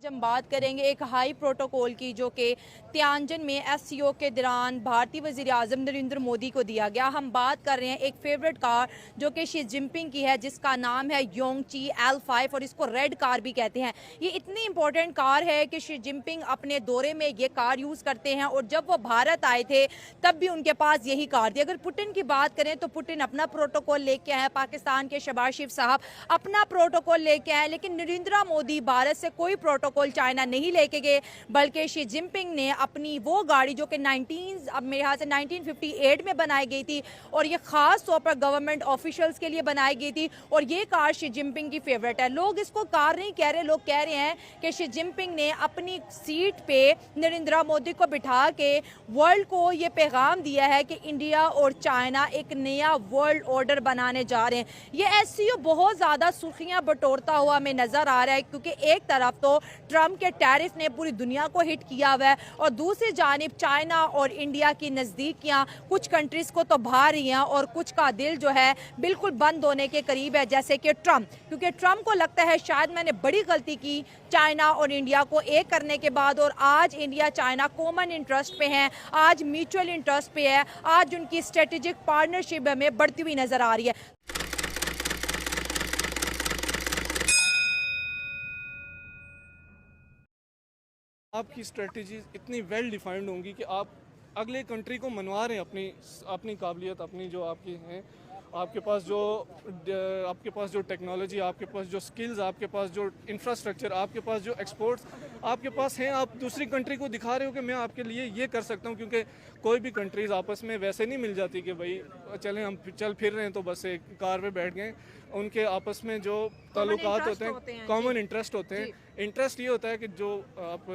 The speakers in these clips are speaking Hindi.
हम बात करेंगे एक हाई प्रोटोकॉल की जो कि तियानजन में एससीओ के दौरान भारतीय वज़ीर आज़म नरेंद्र मोदी को दिया गया। हम बात कर रहे हैं एक फेवरेट कार जो कि शी जिनपिंग की है, जिसका नाम है योंगची L5 और इसको रेड कार भी कहते हैं। ये इतनी इंपॉर्टेंट कार है कि शी जिनपिंग अपने दौरे में ये कार यूज़ करते हैं और जब वो भारत आए थे तब भी उनके पास यही कार थी। अगर पुतिन की बात करें तो पुतिन अपना प्रोटोकॉल लेके आए, पाकिस्तान के शहबाज शरीफ साहब अपना प्रोटोकॉल लेके आए, लेकिन नरेंद्र मोदी भारत से कोई प्रोटोकॉल चाइना नहीं लेके गए, बल्कि शी जिनपिंग ने अपनी वो गाड़ी जो कि 1958 में बनाई गई थी और ये खास तौर पर गवर्नमेंट ऑफिशियल्स के लिए बनाई गई थी और ये कार शी जिनपिंग की फेवरेट है। लोग इसको कार नहीं कह रहे, लोग कह रहे हैं कि शी जिनपिंग ने अपनी सीट पे नरेंद्र मोदी को बिठा के वर्ल्ड को ये पैगाम दिया है कि इंडिया और चाइना एक नया वर्ल्ड ऑर्डर बनाने जा रहे हैं। ये एससीओ बहुत ज़्यादा सुर्खियां बटोरता हुआ हमें नज़र आ रहा है, क्योंकि एक तरफ तो ट्रंप के टैरिफ ने पूरी दुनिया को हिट किया हुआ है और दूसरी जानिब चाइना और इंडिया की नज़दीकियां कुछ कंट्रीज को तो भा रही हैं और कुछ का दिल जो है बिल्कुल बंद होने के करीब है, जैसे कि ट्रंप। क्योंकि ट्रंप को लगता है शायद मैंने बड़ी गलती की चाइना और इंडिया को एक करने के बाद, और आज इंडिया चाइना कॉमन इंटरेस्ट पे हैं, आज म्यूचुअल इंटरेस्ट पे है, आज उनकी स्ट्रेटेजिक पार्टनरशिप हमें बढ़ती हुई नजर आ रही है। आपकी स्ट्रेटजीज इतनी वेल डिफाइंड होंगी कि आप अगले कंट्री को मनवा रहे हैं अपनी काबिलियत, अपनी जो आपकी हैं, आपके पास जो टेक्नोलॉजी, आपके पास जो स्किल्स, आपके पास जो इंफ्रास्ट्रक्चर, आपके पास जो एक्सपोर्ट्स आपके पास हैं, आप दूसरी कंट्री को दिखा रहे हो कि मैं आपके लिए ये कर सकता हूँ। क्योंकि कोई भी कंट्रीज़ आपस में वैसे नहीं मिल जाती कि भाई चलें हम चल फिर रहे हैं तो बस एक कार पे बैठ गए। उनके आपस में जो ताल्लुकात होते हैं, कॉमन इंटरेस्ट होते हैं। इंटरेस्ट ये होता है कि जो आप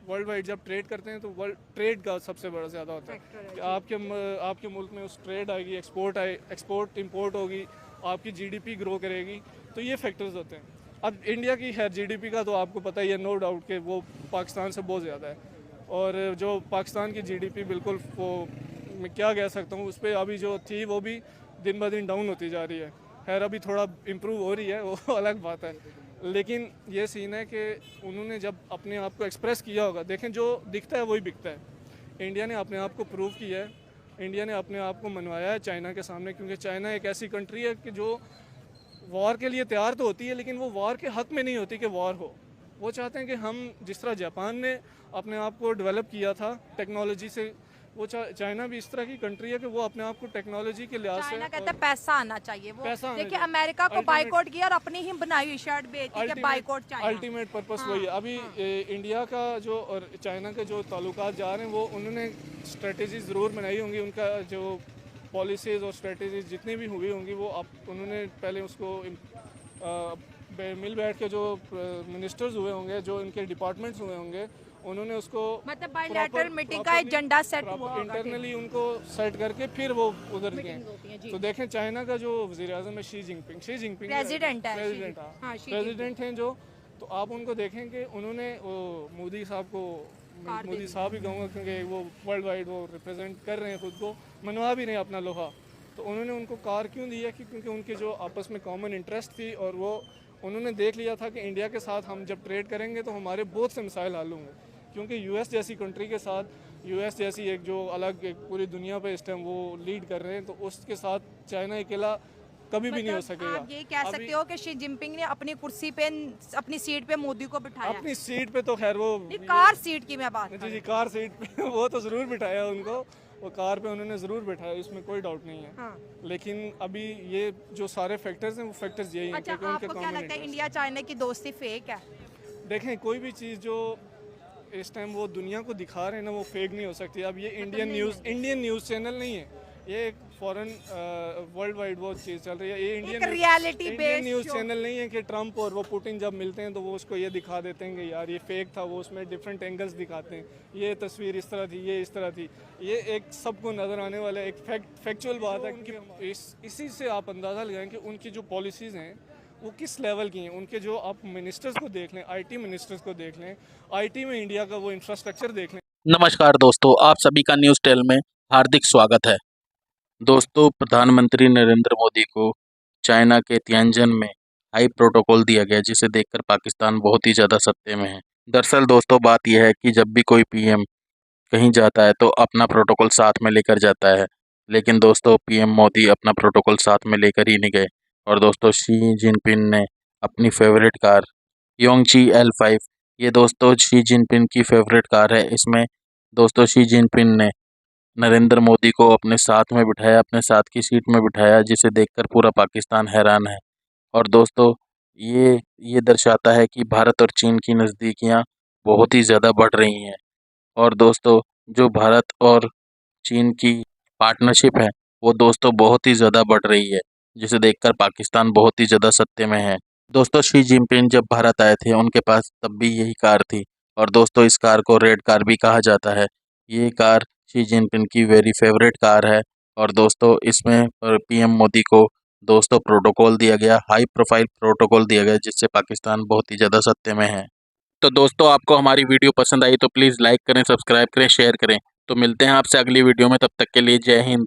वर्ल्ड वाइड जब ट्रेड करते हैं तो वर्ल्ड ट्रेड का सबसे बड़ा ज़्यादा होता है कि आपके मुल्क में उस ट्रेड आएगी, एक्सपोर्ट इंपोर्ट होगी, आपकी जीडीपी ग्रो करेगी। तो ये फैक्टर्स होते हैं। अब इंडिया की खैर जीडीपी का तो आपको पता ही है, नो डाउट कि वो पाकिस्तान से बहुत ज़्यादा है, और जो पाकिस्तान की जीडीपी बिल्कुल वो मैं क्या कह सकता हूँ, उस पर अभी जो थी वो भी दिन ब दिन डाउन होती जा रही है। खैर अभी थोड़ा इम्प्रूव हो रही है, वो अलग बात है। लेकिन ये सीन है कि उन्होंने जब अपने आप को एक्सप्रेस किया होगा, देखें जो दिखता है वही बिकता है। इंडिया ने अपने आप को प्रूव किया है, इंडिया ने अपने आप को मनवाया है चाइना के सामने, क्योंकि चाइना एक ऐसी कंट्री है कि जो वॉर के लिए तैयार तो होती है लेकिन वो वॉर के हक़ में नहीं होती कि वॉर हो। वो चाहते हैं कि हम जिस तरह जापान ने अपने आप को डेवलप किया था टेक्नोलॉजी से, वो चाइना भी इस तरह की कंट्री है कि वो अपने आप को टेक्नोलॉजी के लिहाज से, चाइना कहता है पैसा आना चाहिए। वो पैसा देखिए अमेरिका को बाइकआउट किया और अपनी ही बनाई हुई शर्ट बेची कि बाइकआउट चाइना। अल्टीमेट पर्पस वही है। अभी इंडिया का जो और चाइना के जो ताल्लुकात जा रहे हैं, वो उन्होंने स्ट्रेटेजी ज़रूर बनाई होंगी। उनका जो पॉलिसीज़ और स्ट्रेटेजीज जितनी भी हुई होंगी वो उन्होंने पहले उसको मिल बैठ के जो मिनिस्टर्स हुए होंगे, जो इनके डिपार्टमेंट्स हुए होंगे, उन्होंने उसको मतलब बायलैटरल मीटिंग का एजेंडा सेट हुआ इंटरनली उनको सेट करके फिर वो उधर गए। तो देखें चाइना का जो वज़ीर आज़म है शी जिनपिंग प्रेसिडेंट हैं जो, तो आप उनको देखें कि उन्होंने मोदी साहब ही कहूँगा, क्योंकि वो वर्ल्ड वाइड वो रिप्रेजेंट कर रहे हैं, खुद को मनवा भी रहे हैं अपना लोहा। तो उन्होंने उनको कार क्यों दी है? क्योंकि उनके जो आपस में कॉमन इंटरेस्ट थी, और वो उन्होंने देख लिया था कि इंडिया के साथ हम जब ट्रेड करेंगे तो हमारे बहुत से मसाइल हल होंगे। क्योंकि यूएस जैसी कंट्री के साथ, यूएस जैसी एक जो अलग एक पूरी दुनिया पे इस टाइम वो लीड कर रहे हैं, तो उसके साथ चाइना अकेला कभी भी नहीं हो सकेगा। आप ये कह सकते हो कि शी जिनपिंग ने अपनी कुर्सी पे, अपनी सीट पे मोदी को बिठाया। अपनी सीट पे तो खैर वो कार सीट की मैं बात जी कार सीट पे वो तो ज़रूर बिठाया उनको, वो कार पे उन्होंने ज़रूर बैठाया, इसमें कोई डाउट नहीं है। हाँ। लेकिन अभी ये जो सारे फैक्टर्स हैं वो फैक्टर्स यही हैं अच्छा, कि उनके आपको क्या लगता है इंडिया चाइना की दोस्ती फेक है? देखें कोई भी चीज़ जो इस टाइम वो दुनिया को दिखा रहे हैं ना, वो फेक नहीं हो सकती। अब ये इंडियन न्यूज़ चैनल नहीं है, ये एक फॉरेन वर्ल्ड वाइड वो चीज़ चल रही है। ये इंडियन न्यूज़ चैनल नहीं है कि ट्रंप और वो पुतिन जब मिलते हैं तो वो उसको ये दिखा देते हैं कि यार ये फेक था, वो उसमें डिफरेंट एंगल्स दिखाते हैं, ये तस्वीर इस तरह थी, ये इस तरह थी। ये एक सबको नज़र आने वाला एक फैक्चुअल बात है कि इसी से आप अंदाज़ा लगाएं कि उनकी जो पॉलिसीज़ हैं वो किस लेवल की हैं। उनके जो आप मिनिस्टर्स को देख लें, आईटी मिनिस्टर्स को देख लें, आईटी में इंडिया का वो इंफ्रास्ट्रक्चर देख लें। नमस्कार दोस्तों, आप सभी का न्यूज़ टेल में हार्दिक स्वागत है। दोस्तों, प्रधानमंत्री नरेंद्र मोदी को चाइना के तियानजन में हाई प्रोटोकॉल दिया गया, जिसे देखकर पाकिस्तान बहुत ही ज़्यादा सत्ते में है। दरअसल दोस्तों बात यह है कि जब भी कोई पीएम कहीं जाता है तो अपना प्रोटोकॉल साथ में लेकर जाता है, लेकिन दोस्तों पीएम मोदी अपना प्रोटोकॉल साथ में लेकर ही नहीं गए और दोस्तों शी जिनपिंग ने अपनी फेवरेट कार योंगची L5, ये दोस्तों शी जिनपिंग की फेवरेट कार है। इसमें दोस्तों शी जिनपिंग ने नरेंद्र मोदी को अपने साथ में बिठाया, अपने साथ की सीट में बिठाया, जिसे देखकर पूरा पाकिस्तान हैरान है। और दोस्तों ये दर्शाता है कि भारत और चीन की नज़दीकियाँ बहुत ही ज़्यादा बढ़ रही हैं। और दोस्तों जो भारत और चीन की पार्टनरशिप है वो दोस्तों बहुत ही ज़्यादा बढ़ रही है, जिसे देखकर पाकिस्तान बहुत ही ज़्यादा सत्ते में है। दोस्तों शी जिनपिंग जब भारत आए थे उनके पास तब भी यही कार थी और दोस्तों इस कार को रेड कार भी कहा जाता है। ये कार शी जिनपिंग की वेरी फेवरेट कार है और दोस्तों इसमें पीएम मोदी को दोस्तों प्रोटोकॉल दिया गया, हाई प्रोफाइल प्रोटोकॉल दिया गया, जिससे पाकिस्तान बहुत ही ज़्यादा सत्ते में है। तो दोस्तों आपको हमारी वीडियो पसंद आई तो प्लीज़ लाइक करें, सब्सक्राइब करें, शेयर करें। तो मिलते हैं आपसे अगली वीडियो में, तब तक के लिए जय हिंद।